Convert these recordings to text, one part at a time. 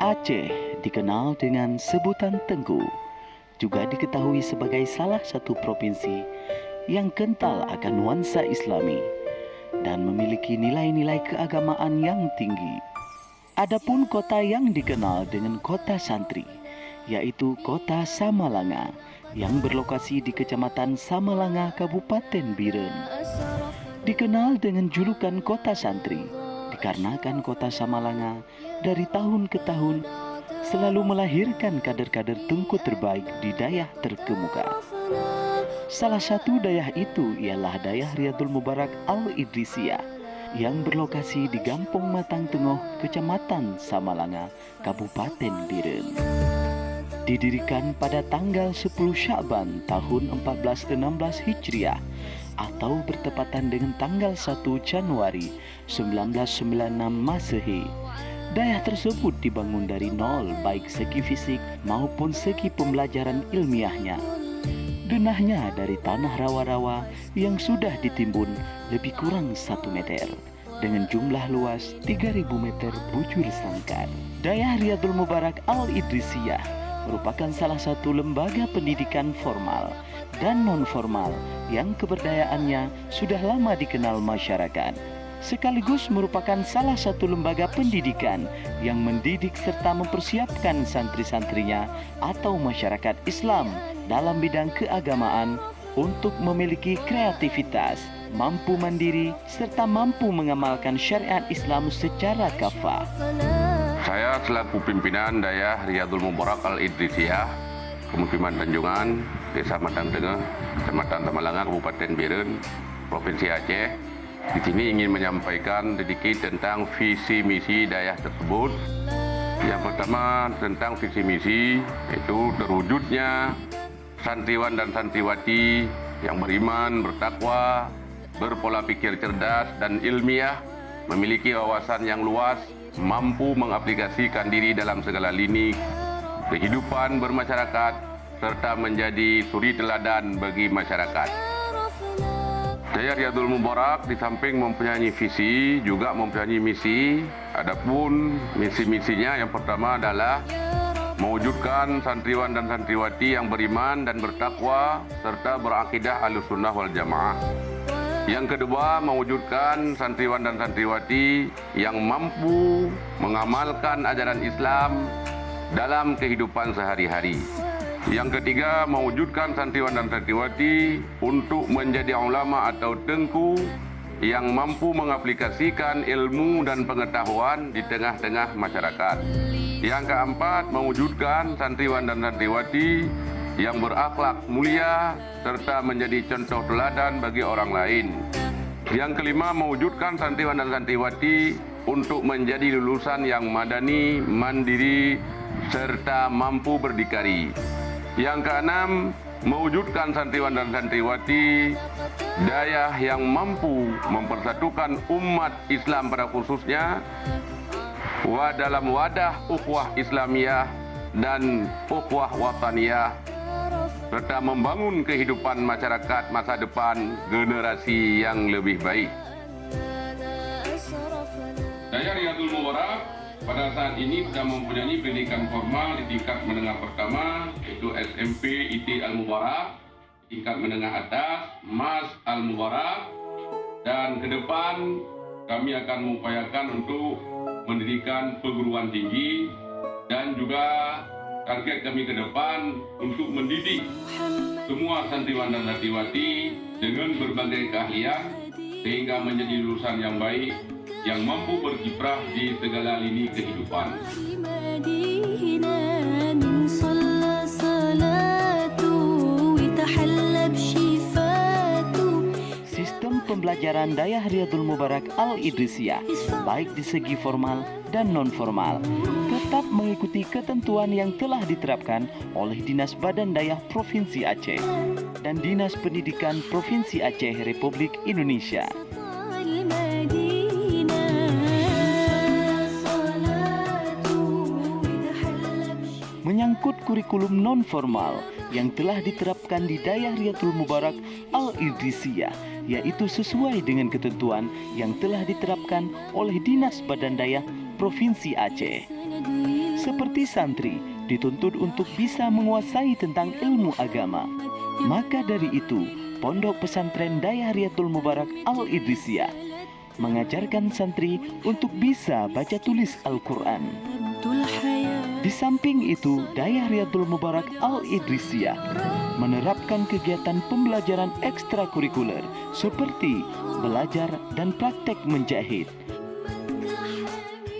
Aceh dikenal dengan sebutan Tengku, juga diketahui sebagai salah satu provinsi yang kental akan nuansa Islami dan memiliki nilai-nilai keagamaan yang tinggi. Adapun kota yang dikenal dengan kota santri, yaitu kota Samalanga, yang berlokasi di Kecamatan Samalanga, Kabupaten Biren. Dikenal dengan julukan kota santri, dikarenakan kota Samalanga dari tahun ke tahun selalu melahirkan kader-kader Tengku terbaik di dayah terkemuka. Salah satu dayah itu ialah dayah Riyadul Mubarak Al-Idrisiyah yang berlokasi di Gampong Matang Tengah, Kecamatan Samalanga, Kabupaten Biren. Didirikan pada tanggal 10 Sya'ban tahun 1416 Hijriah atau bertepatan dengan tanggal 1 Januari 1996 Masehi. Dayah tersebut dibangun dari nol baik segi fisik maupun segi pembelajaran ilmiahnya. Denahnya dari tanah rawa-rawa yang sudah ditimbun lebih kurang 1 meter dengan jumlah luas 3.000 meter bujur sangkar. Dayah Riyadul Mubarak Al-Idrisiyah merupakan salah satu lembaga pendidikan formal dan non-formal yang keberdayaannya sudah lama dikenal masyarakat, sekaligus merupakan salah satu lembaga pendidikan yang mendidik serta mempersiapkan santri-santrinya atau masyarakat Islam dalam bidang keagamaan untuk memiliki kreativitas, mampu mandiri, serta mampu mengamalkan syariat Islam secara kafah. Saya selaku pimpinan dayah Riyadul Mubarak Al-Idrisiyah, Pemukiman Tanjungan, Desa Matang Tengah, Kecamatan Samalanga, Kabupaten Biren, Provinsi Aceh. Di sini ingin menyampaikan sedikit tentang visi misi dayah tersebut. Yang pertama tentang visi misi, yaitu terwujudnya santriwan dan santriwati yang beriman, bertakwa, berpola pikir cerdas dan ilmiah, memiliki wawasan yang luas, mampu mengaplikasikan diri dalam segala lini kehidupan bermasyarakat, serta menjadi suri teladan bagi masyarakat. Dayah Riyadul Mubarak di samping mempunyai visi, juga mempunyai misi. Adapun misi-misinya yang pertama adalah mewujudkan santriwan dan santriwati yang beriman dan bertakwa, serta berakidah Ahlussunnah wal Jamaah. Yang kedua, mewujudkan santriwan dan santriwati yang mampu mengamalkan ajaran Islam dalam kehidupan sehari-hari. Yang ketiga, mewujudkan santriwan dan santriwati untuk menjadi ulama atau tengku yang mampu mengaplikasikan ilmu dan pengetahuan di tengah-tengah masyarakat. Yang keempat, mewujudkan santriwan dan santriwati yang berakhlak mulia serta menjadi contoh teladan bagi orang lain. Yang kelima, mewujudkan santriwan dan santriwati untuk menjadi lulusan yang madani, mandiri, serta mampu berdikari. Yang keenam, mewujudkan santriwan dan santriwati dayah yang mampu mempersatukan umat Islam pada khususnya dalam wadah ukhuwah Islamiyah dan ukhuwah wataniyah, serta membangun kehidupan masyarakat masa depan generasi yang lebih baik. Dayah Riyadul Mubarak pada saat ini sudah mempunyai pendidikan formal di tingkat menengah pertama, yaitu SMP IT Al-Mubarak, tingkat menengah atas Mas Al-Mubarak, dan ke depan kami akan mengupayakan untuk mendirikan perguruan tinggi, dan juga target kami ke depan untuk mendidik semua santriwan dan santriwati dengan berbagai keahlian sehingga menjadi lulusan yang baik yang mampu berkiprah di segala lini kehidupan. Sistem pembelajaran dayah Riyadul Mubarak Al-Idrisiyah baik di segi formal dan non-formal tetap mengikuti ketentuan yang telah diterapkan oleh Dinas Badan Dayah Provinsi Aceh dan Dinas Pendidikan Provinsi Aceh Republik Indonesia. Menyangkut kurikulum non-formal yang telah diterapkan di dayah Riyadul Mubarak Al-Idrisiyah, yaitu sesuai dengan ketentuan yang telah diterapkan oleh Dinas Badan Dayah Provinsi Aceh. seperti santri dituntut untuk bisa menguasai tentang ilmu agama. Maka dari itu, Pondok Pesantren Dayah Riyadul Mubarak Al-Idrisiyah mengajarkan santri untuk bisa baca tulis Al-Quran. Di samping itu, Dayah Riyadul Mubarak Al-Idrisiyah menerapkan kegiatan pembelajaran ekstrakurikuler seperti belajar dan praktek menjahit,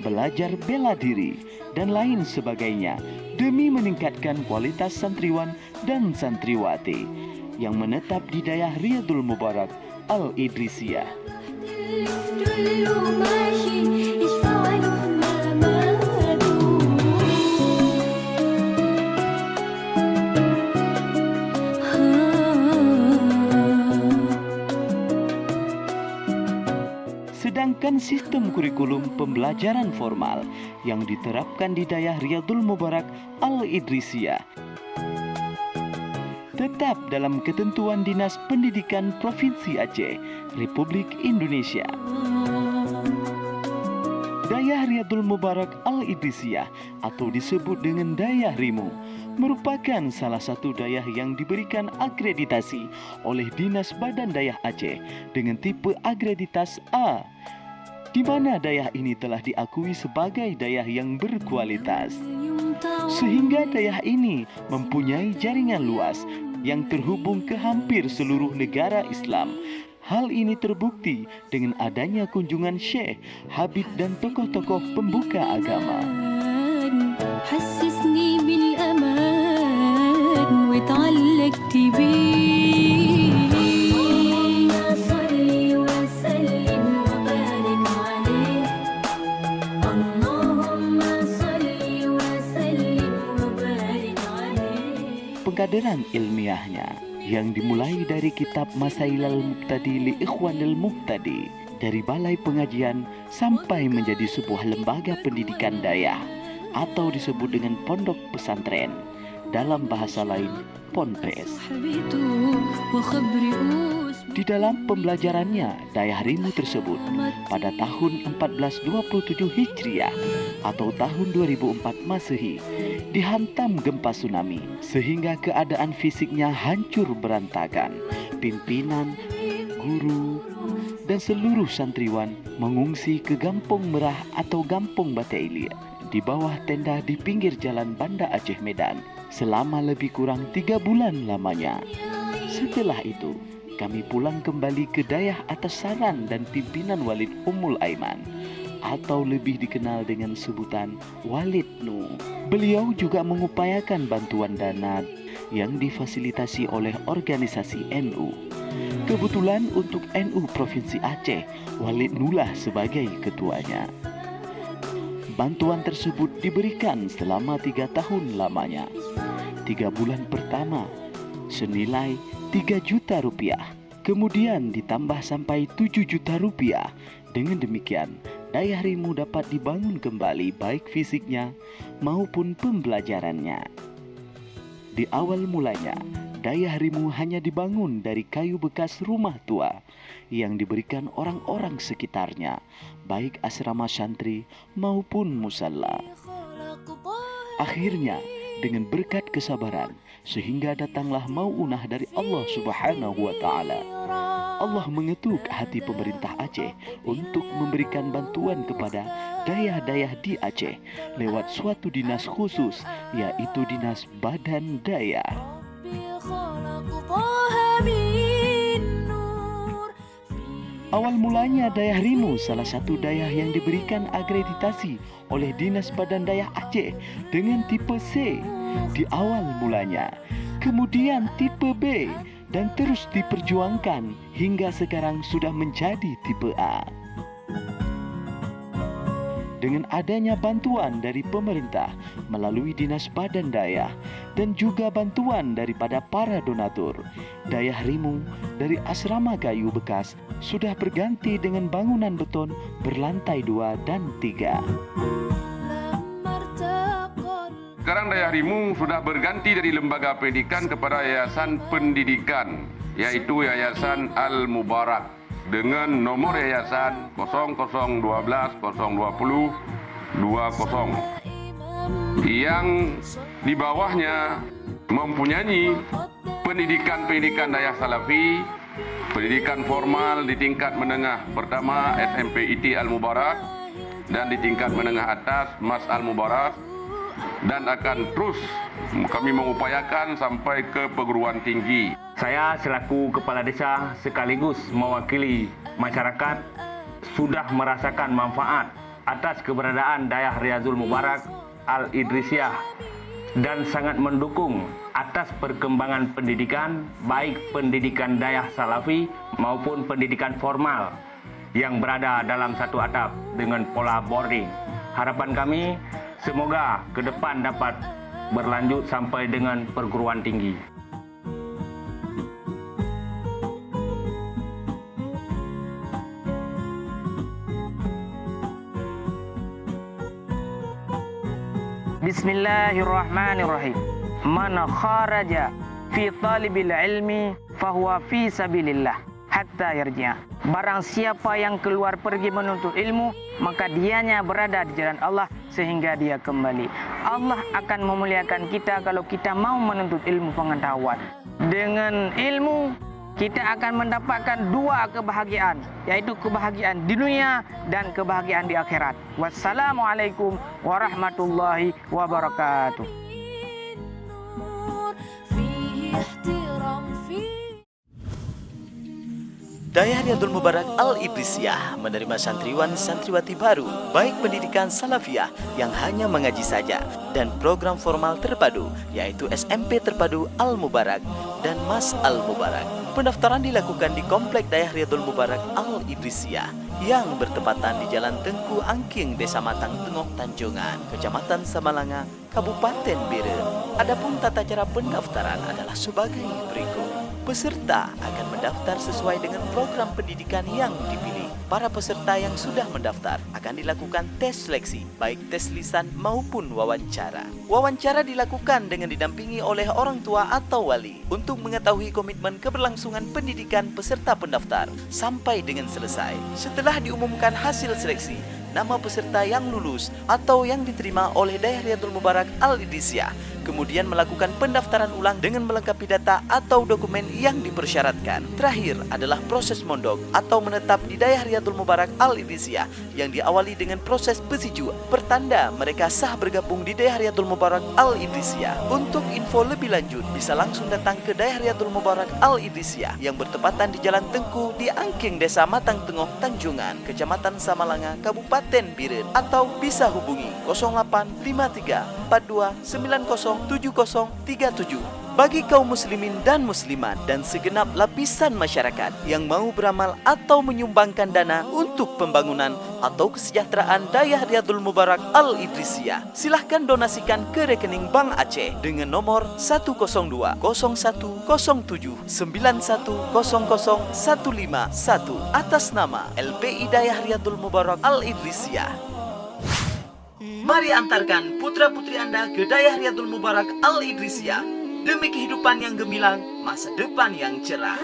belajar bela diri, dan lain sebagainya demi meningkatkan kualitas santriwan dan santriwati yang menetap di Dayah Riyadul Mubarak Al-Idrisiyah. Sedangkan sistem kurikulum pembelajaran formal yang diterapkan di Dayah Riyadul Mubarak Al-Idrisiyah tetap dalam ketentuan Dinas Pendidikan Provinsi Aceh, Republik Indonesia. Dayah Riyadul Mubarak Al-Idrisiyah atau disebut dengan Dayah Rimu merupakan salah satu dayah yang diberikan akreditasi oleh Dinas Badan Dayah Aceh dengan tipe akreditas A, di mana dayah ini telah diakui sebagai dayah yang berkualitas. Sehingga dayah ini mempunyai jaringan luas yang terhubung ke hampir seluruh negara Islam. Hal ini terbukti dengan adanya kunjungan syekh, habib dan tokoh-tokoh pembuka agama. Pengkaderan ilmiahnya yang dimulai dari kitab Masailal Muqtadi li Ikhwanil Muqtadi dari Balai Pengajian sampai menjadi sebuah lembaga pendidikan dayah atau disebut dengan pondok pesantren, dalam bahasa lain Ponpes. Di dalam pembelajarannya, Dayah Rimu tersebut pada tahun 1427 Hijriah atau tahun 2004 Masehi dihantam gempa tsunami sehingga keadaan fisiknya hancur berantakan. Pimpinan, guru, dan seluruh santriwan mengungsi ke Gampong Merah atau Gampong Batailia di bawah tenda di pinggir jalan Banda Aceh Medan selama lebih kurang 3 bulan lamanya. Setelah itu, kami pulang kembali ke Dayah atas saran dan pimpinan Walid Ummul Aiman atau lebih dikenal dengan sebutan Walid Nu. Beliau juga mengupayakan bantuan dana yang difasilitasi oleh organisasi NU. Kebetulan untuk NU Provinsi Aceh, Walid Nulah sebagai ketuanya. Bantuan tersebut diberikan selama 3 tahun lamanya. 3 bulan pertama senilai 3 juta rupiah, kemudian ditambah sampai 7 juta rupiah. Dengan demikian, Dayah Rimu dapat dibangun kembali baik fisiknya maupun pembelajarannya. Di awal mulanya, Dayah Rimu hanya dibangun dari kayu bekas rumah tua yang diberikan orang-orang sekitarnya, baik asrama santri maupun musalla. Akhirnya, dengan berkat kesabaran, sehingga datanglah mauunah dari Allah Subhanahu wa Ta'ala, Allah mengetuk hati pemerintah Aceh untuk memberikan bantuan kepada dayah-dayah di Aceh lewat suatu dinas khusus, yaitu Dinas Badan Dayah. Awal mulanya Dayah Rimu salah satu dayah yang diberikan akreditasi oleh Dinas Badan Dayah Aceh dengan tipe C di awal mulanya, kemudian tipe B, dan terus diperjuangkan hingga sekarang sudah menjadi tipe A. Dengan adanya bantuan dari pemerintah melalui Dinas Badan Dayah dan juga bantuan daripada para donatur, Dayah Rimu dari asrama kayu bekas sudah berganti dengan bangunan beton berlantai 2 dan 3. Sekarang Dayah Rimu sudah berganti dari lembaga pendidikan kepada yayasan pendidikan, yaitu Yayasan Al-Mubarak dengan nomor yayasan 0012 020 20. yang di bawahnya mempunyai pendidikan Dayah Salafi, pendidikan formal di tingkat menengah pertama SMP IT Al-Mubarak dan di tingkat menengah atas Mas Al-Mubarak, dan akan terus kami mengupayakan sampai ke perguruan tinggi. Saya selaku Kepala Desa sekaligus mewakili masyarakat sudah merasakan manfaat atas keberadaan Dayah Riyadul Mubarak Al-Idrisiyah dan sangat mendukung atas perkembangan pendidikan, baik pendidikan Dayah Salafi maupun pendidikan formal yang berada dalam satu atap dengan pola boarding. Harapan kami semoga ke depan dapat berlanjut sampai dengan perguruan tinggi. Bismillahirrahmanirrahim. Man kharaja fi talibil ilmi fahuwa fi sabilillah hatta yarji'a. Barang siapa yang keluar pergi menuntut ilmu, maka dianya berada di jalan Allah sehingga dia kembali. Allah akan memuliakan kita kalau kita mau menuntut ilmu pengetahuan. Dengan ilmu kita akan mendapatkan dua kebahagiaan, yaitu kebahagiaan di dunia dan kebahagiaan di akhirat. Wassalamualaikum warahmatullahi wabarakatuh. Dayah Riyadul Mubarak Al-Idrisiyah menerima santriwan-santriwati baru, baik pendidikan Salafiyah yang hanya mengaji saja dan program formal terpadu, yaitu SMP terpadu Al-Mubarak dan Mas Al-Mubarak. Pendaftaran dilakukan di Komplek Dayah Riyadul Mubarak Al-Idrisiyah yang bertempatan di Jalan Tengku Angking, Desa Matang Tengok, Tanjungan, Kecamatan Samalanga, Kabupaten Biren. Adapun tata cara pendaftaran adalah sebagai berikut. Peserta akan mendaftar sesuai dengan program pendidikan yang dipilih. Para peserta yang sudah mendaftar akan dilakukan tes seleksi, baik tes lisan maupun wawancara. Wawancara dilakukan dengan didampingi oleh orang tua atau wali untuk mengetahui komitmen keberlangsungan pendidikan peserta pendaftar sampai dengan selesai. Setelah diumumkan hasil seleksi, nama peserta yang lulus atau yang diterima oleh Dayah Riyadul Mubarak Al-Idrisiyah kemudian melakukan pendaftaran ulang dengan melengkapi data atau dokumen yang dipersyaratkan. Terakhir adalah proses mondok atau menetap di Dayah Riyadul Mubarak Al-Idrisiyah yang diawali dengan proses pesiju, pertanda mereka sah bergabung di Dayah Riyadul Mubarak Al-Idrisiyah. Untuk info lebih lanjut bisa langsung datang ke Dayah Riyadul Mubarak Al-Idrisiyah yang bertepatan di Jalan Tengku di Angking, Desa Matang Tengok, Tanjungan, Kecamatan Samalanga, Kabupaten Biren, atau bisa hubungi 0853 42 90 7037. Bagi kaum muslimin dan muslimat dan segenap lapisan masyarakat yang mau beramal atau menyumbangkan dana untuk pembangunan atau kesejahteraan Dayah Riyadul Mubarak Al-Idrisiyah, silahkan donasikan ke rekening Bank Aceh dengan nomor 102 01 07 91 00 151 atas nama LPI Dayah Riyadul Mubarak Al-Idrisiyah. Mari antarkan putra-putri Anda ke Dayah Riyadul Mubarak Al-Idrisiyah demi kehidupan yang gemilang, masa depan yang cerah.